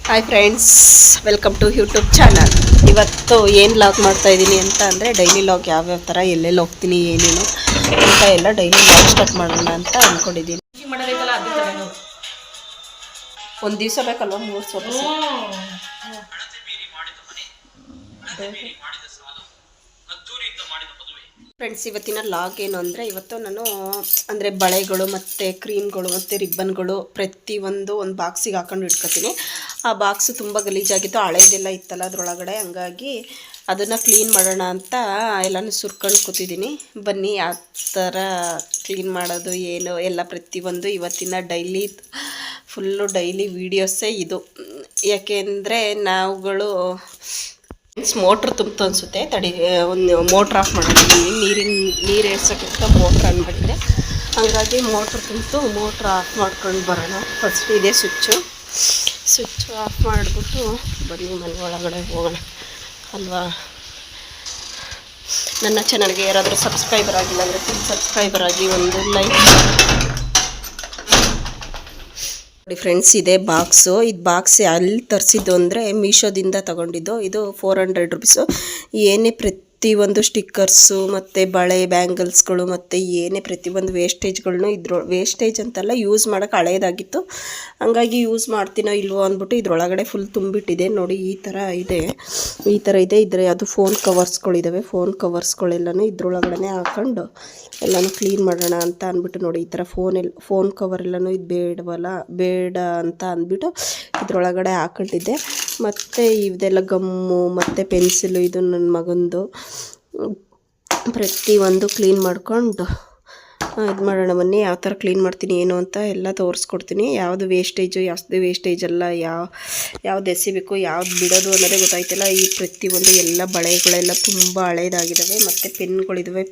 Hi friends, welcome to YouTube channel. ಇವತ್ತು ಏನು log ಮಾಡ್ತಾ ಇದ್ದೀನಿ ಅಂತ ಅಂದರೆ ಡೈಲಿ ಲಾಗ್ ಯಾವ್ಯಾವ ಥರ ಎಲ್ಲೆಲ್ಲಿ ಹೋಗ್ತೀನಿ ಏನೇನು ಅಂತ ಎಲ್ಲ ಡೈಲಿ ಲಾಗ್ ಸ್ಟಾರ್ಟ್ ಮಾಡೋಣ ಅಂತ ಅಂದ್ಕೊಂಡಿದ್ದೀನಿ. ಒಂದು ದಿವಸ ಬೇಕಲ್ವ 3 ಸೊಪ್ಪು. ಫ್ರೆಂಡ್ಸ್, ಇವತ್ತಿನ ಲಾಗ್ ಏನು ಅಂದರೆ ಇವತ್ತು ನಾನು ಅಂದರೆ ಬಳೆಗಳು ಮತ್ತು ಕ್ರೀಮ್ಗಳು ಮತ್ತು ರಿಬ್ಬನ್ಗಳು ಪ್ರತಿಯೊಂದು ಒಂದು ಬಾಕ್ಸಿಗೆ ಹಾಕೊಂಡು ಇಟ್ಕೊತೀನಿ. ಆ ಬಾಕ್ಸು ತುಂಬ ಗಲೀಜಾಗಿತ್ತು, ಹಳೇದೆಲ್ಲ ಇತ್ತಲ್ಲ ಅದರೊಳಗಡೆ, ಹಂಗಾಗಿ ಅದನ್ನು ಕ್ಲೀನ್ ಮಾಡೋಣ ಅಂತ ಎಲ್ಲನೂ ಸುರ್ಕೊಂಡು ಕೂತಿದ್ದೀನಿ. ಬನ್ನಿ ಯಾವ ಥರ ಕ್ಲೀನ್ ಮಾಡೋದು ಏನು ಎಲ್ಲ ಪ್ರತಿಯೊಂದು ಇವತ್ತಿನ ಫುಲ್ಲು ಡೈಲಿ ವೀಡಿಯೋಸೇ ಇದು. ಯಾಕೆಂದರೆ ನಾವುಗಳು ಮೋಟ್ರ್ ತುಂಬಿತು ಅನಿಸುತ್ತೆ, ತಡಿ ಒಂದು ಮೋಟ್ರ್ ಆಫ್ ಮಾಡಿದ್ದೀನಿ. ನೀರು ಏರ್ಸೋಕ್ಕಿಂತ ಮೋಟ್ರ್ ಅಂದ್ಬಿಟ್ಟಿದೆ, ಹಾಗಾಗಿ ಮೋಟ್ರ್ ತುಂಬಿತು. ಮೋಟ್ರ್ ಆಫ್ ಮಾಡ್ಕೊಂಡು ಬರೋಣ. ಫಸ್ಟ್ ಇದೆ ಸ್ವಿಚ್ಚು ಆಫ್ ಮಾಡಿಬಿಟ್ಟು ಬನ್ನಿ ಮನೆ ಒಳಗಡೆ ಹೋಗೋಣ ಅಲ್ವಾ. ನನ್ನ ಚಾನಲ್ಗೆ ಯಾರಾದರೂ ಸಬ್ಸ್ಕ್ರೈಬರ್ ಆಗಿಲ್ಲ ಅಂದರೆ ಪ್ಲೀಸ್ ಸಬ್ಸ್ಕ್ರೈಬರ್ ಆಗಿ, ಒಂದು ಲೈಕ್ ನೋಡಿ. ಫ್ರೆಂಡ್ಸ್, ಇದೆ ಬಾಕ್ಸು. ಇದು ಬಾಕ್ಸ್ ಅಲ್ಲಿ ತರಿಸಿದ್ದು ಅಂದರೆ ಮೀಶೋದಿಂದ ತೊಗೊಂಡಿದ್ದು. ಇದು 400 ರುಪೀಸು. ಏನೇ ಪ್ರತಿಯೊಂದು ಸ್ಟಿಕ್ಕರ್ಸು ಮತ್ತು ಬಳೆ ಬ್ಯಾಂಗಲ್ಸ್ಗಳು ಮತ್ತು ಏನೇ ಪ್ರತಿಯೊಂದು ವೇಸ್ಟೇಜ್ಗಳನ್ನೂ ವೇಸ್ಟೇಜ್ ಅಂತೆಲ್ಲ ಯೂಸ್ ಮಾಡೋಕ್ಕೆ ಹಳೇದಾಗಿತ್ತು, ಹಂಗಾಗಿ ಯೂಸ್ ಮಾಡ್ತೀನೋ ಇಲ್ವೋ ಅಂದ್ಬಿಟ್ಟು ಇದ್ರೊಳಗಡೆ ಫುಲ್ ತುಂಬಿಟ್ಟಿದೆ. ನೋಡಿ ಈ ಥರ ಇದೆ. ಇದ್ರೆ ಅದು ಫೋನ್ ಕವರ್ಸ್ಗಳಿದ್ದಾವೆ. ಫೋನ್ ಕವರ್ಸ್ಗಳೆಲ್ಲನೂ ಇದ್ರೊಳಗಡೆ ಹಾಕೊಂಡು ಎಲ್ಲನೂ ಕ್ಲೀನ್ ಮಾಡೋಣ ಅಂತ ಅಂದ್ಬಿಟ್ಟು ನೋಡಿ, ಈ ಥರ ಫೋನ್ ಕವರ್ ಎಲ್ಲನೂ ಇದು ಬೇಡ ಅಂತ ಅಂದ್ಬಿಟ್ಟು ಇದ್ರೊಳಗಡೆ ಹಾಕೊಂಡಿದ್ದೆ. ಮತ್ತು ಇದೆಲ್ಲ ಗಮ್ಮು ಮತ್ತು ಪೆನ್ಸಿಲು, ಇದು ನನ್ನ ಮಗಂದು. ಪ್ರತಿಯೊಂದು ಕ್ಲೀನ್ ಮಾಡ್ಕೊಂಡು ಇದು ಮಾಡೋಣ. ಬನ್ನಿ ಯಾವ ಥರ ಕ್ಲೀನ್ ಮಾಡ್ತೀನಿ ಏನು ಅಂತ ಎಲ್ಲ ತೋರಿಸ್ಕೊಡ್ತೀನಿ. ಯಾವುದು ವೇಸ್ಟೇಜ್ ಅಲ್ಲ, ಯಾವ್ದು ಎಸಿಬೇಕು ಯಾವ್ದು ಬಿಡೋದು ಅನ್ನೋದೇ ಗೊತ್ತಾಯ್ತಿಲ್ಲ. ಈ ಪ್ರತಿಯೊಂದು ಎಲ್ಲ ಬಳೆಗಳೆಲ್ಲ ತುಂಬ ಹಳೇದಾಗಿದ್ದಾವೆ ಮತ್ತು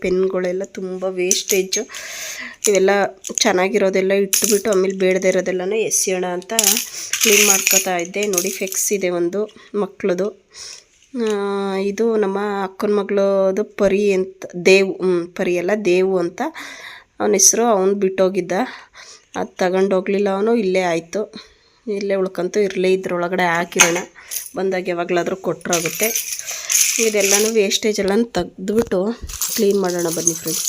ಪೆನ್ಗಳೆಲ್ಲ ತುಂಬ ವೇಸ್ಟೇಜು. ಇವೆಲ್ಲ ಚೆನ್ನಾಗಿರೋದೆಲ್ಲ ಇಟ್ಬಿಟ್ಟು ಆಮೇಲೆ ಬೇಡದೇ ಇರೋದೆಲ್ಲನೂ ಎಸೆಯೋಣ ಅಂತ ಕ್ಲೀನ್ ಮಾಡ್ಕೊತಾ ಇದ್ದೆ. ನೋಡಿ, ಫೆಕ್ಸ್ ಇದೆ ಒಂದು ಮಕ್ಕಳದು. ಇದು ನಮ್ಮ ಅಕ್ಕನ ಮಗಳದು ಪರಿ ಅಂತ, ದೇವು ಅಂತ ಅವನ ಹೆಸರು. ಅವನು ಬಿಟ್ಟೋಗಿದ್ದ, ಅದು ತಗೊಂಡೋಗ್ಲಿಲ್ಲ ಅವನು. ಇಲ್ಲೇ ಆಯಿತು, ಇಲ್ಲೇ ಉಳ್ಕೊಂತು. ಇರಲಿ, ಇದ್ರೊಳಗಡೆ ಹಾಕಿರೋಣ, ಬಂದಾಗ ಯಾವಾಗಲಾದರೂ ಕೊಟ್ಟರಾಗುತ್ತೆ. ಇದೆಲ್ಲನೂ ವೇಸ್ಟೇಜ್ ಎಲ್ಲನೂ ತೆಗೆದುಬಿಟ್ಟು ಕ್ಲೀನ್ ಮಾಡೋಣ ಬನ್ನಿ ಫ್ರೆಂಡ್ಸ್.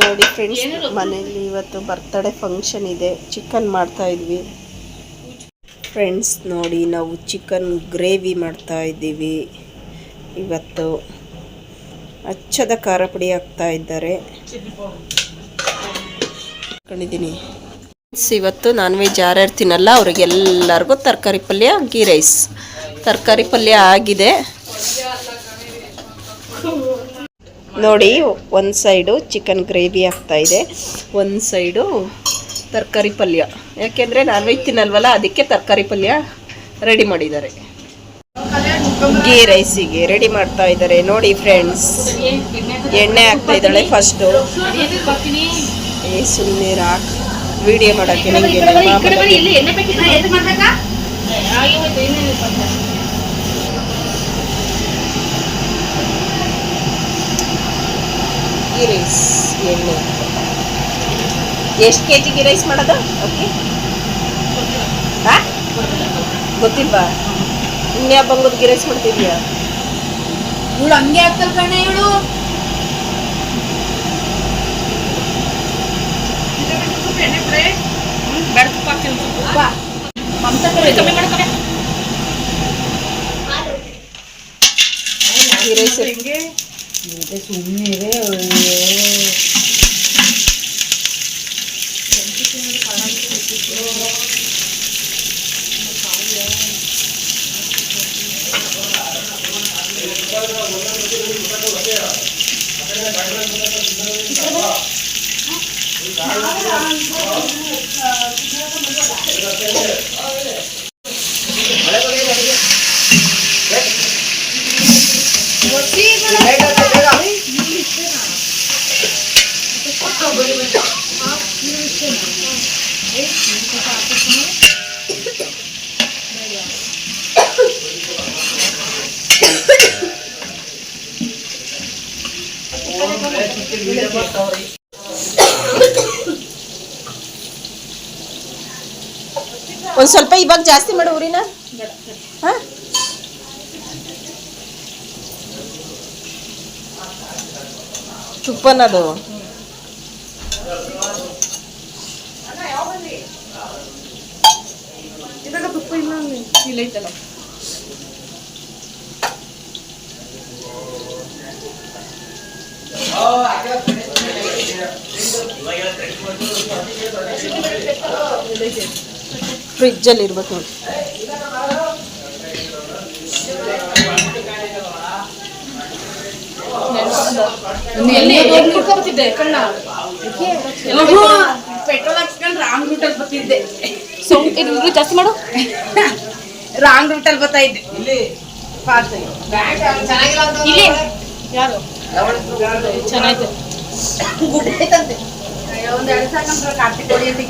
ನೋಡಿ ಫ್ರೆಂಡ್ಸ್, ಮನೆಯಲ್ಲಿ ಇವತ್ತು ಬರ್ತ್ಡೇ ಫಂಕ್ಷನ್ ಇದೆ. ಚಿಕನ್ ಮಾಡ್ತಾಯಿದ್ವಿ ಫ್ರೆಂಡ್ಸ್. ನೋಡಿ, ನಾವು ಚಿಕನ್ ಗ್ರೇವಿ ಮಾಡ್ತಾಯಿದ್ದೀವಿ ಇವತ್ತು. ಅಚ್ಚದ ಖಾರ ಪುಡಿ ಹಾಕ್ತಾ ಇದ್ದಾರೆ ಹಾಕೊಂಡಿದ್ದೀನಿ. ಇವತ್ತು ನಾನ್ ವೆಜ್ ಯಾರ್ಯಾರು ತಿನ್ನಲ್ಲ ಅವರಿಗೆಲ್ಲರಿಗೂ ತರಕಾರಿ ಪಲ್ಯ, ಗೀ ರೈಸ್. ತರಕಾರಿ ಪಲ್ಯ ಆಗಿದೆ ನೋಡಿ. ಒಂದು ಸೈಡು ಚಿಕನ್ ಗ್ರೇವಿ ಆಗ್ತಾಯಿದೆ, ಒಂದು ಸೈಡು ತರಕಾರಿ ಪಲ್ಯ. ಯಾಕೆಂದರೆ ನಾನ್ ವೆಜ್ ತಿನ್ನಲ್ವಲ್ಲ, ಅದಕ್ಕೆ ತರಕಾರಿ ಪಲ್ಯ ರೆಡಿ ಮಾಡಿದ್ದಾರೆ. ಗೀ ರೈಸಿಗೆ ರೆಡಿ ಮಾಡ್ತಾ ಇದ್ದಾರೆ ನೋಡಿ ಫ್ರೆಂಡ್ಸ್. ಎಣ್ಣೆ ಹಾಕ್ತಾ ಇದ್ದಾಳೆ ಫಸ್ಟು. ಸುಮ್ಮನೆ ವಿಡಿಯೋ ಮಾಡೋಕ್ಕೆ ನಿಮಗೆ ಗೀ ರೈಸ್ ಎಣ್ಣೆ. ಎಷ್ಟು kg ಗೀ ರೈಸ್ ಮಾಡೋದು? ಓಕೆ, ಗೊತ್ತಿಲ್ವಾ? ಇನ್ಯಾ ಬಂಗದ ಗೀ ರೈಸ್ ಮಾಡ್ತಿದ್ಯಾ? ಇವಳು ಹಂಗೆ ಆಗ್ತಲ್ ಕಣೆ. ಇವಳು ಗೀ ರೈಸ್ ಸುಮ್ಮನೆ ಒಂದು ಸ್ವಲ್ಪ ಇವಾಗ ಜಾಸ್ತಿ ಮಾಡು ಊರಿನ. ಹಾಂ ತುಪ್ಪನದು ತುಪ್ಪ ಇಲ್ಲ ಇಲ್ಲ ಐತಲ್ಲ. ಫ್ರಿಜ್ಜಲ್ಲಿ ಇರ್ಬೇಕು ನೋಡಿ. ಪೆಟ್ರೋಲ್ ಹಾಕ್ಸ್ಕೊಂಡು ರಾಂಗ್ ರೂಟಲ್ಲಿ ಬರ್ತಿದ್ದೆ. ಜಾಸ್ತಿ ಮಾಡು. ರಾಂಗ್ ರೂಟಲ್ಲಿ ಬರ್ತಾ ಇದ್ದೆ. ಇಲ್ಲಿ ಯಾರು ಚೆನ್ನಾಯ್ತು ಗುಡ್ ಐತಂತೆ. ಒಂದು 2 ಸಾಕಂದ್ರೆ ಕಾರ್ತಿಕ್ ಹೊಡಿಯತಿ.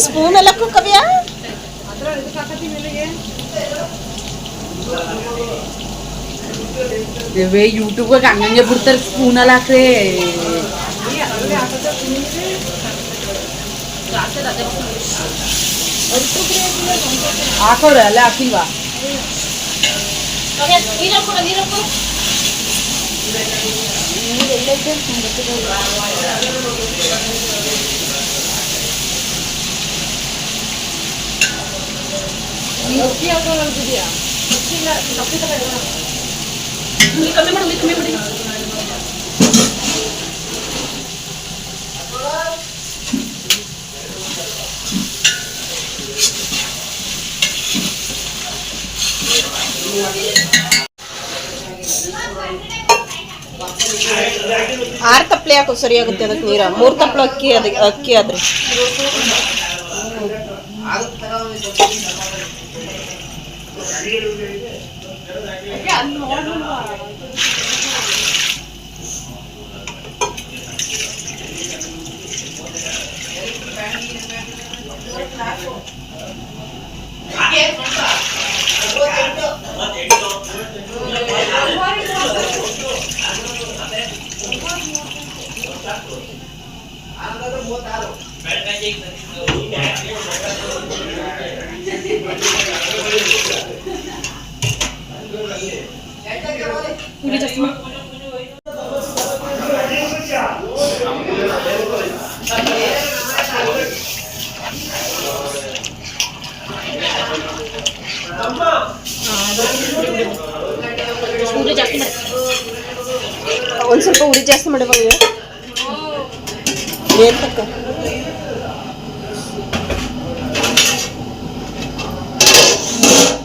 ಸ್ಪೂನ್ ಎಲ್ಲ ಕವ್ಯ ಯೂಟ್ಯೂಬ್ ಹಂಗಂಗೆ ಬಿಡ್ತಾರೆ ಸ್ಪೂನಲ್ಲಿ ಹಾಕ್ರೆ. ಹಾಕೋರೆ ಅಲ್ಲೇ ಹಾಕಿಲ್ವಾ? ಆರು ತಪ್ಪಲೆ ಹಾಕೋ ಸರಿಯಾಗುತ್ತೆ. ಅದಕ್ಕೆ ನೀರ 3 ತಪ್ಪಲು ಅಕ್ಕಿ ಆದ್ರೆ ಒಂದು ಸ್ವಲ್ಪ ಉಳಿ ಜಾಸ್ತಿ ಮಾಡಬೇಕು. ಏನು ತಕ್ಕ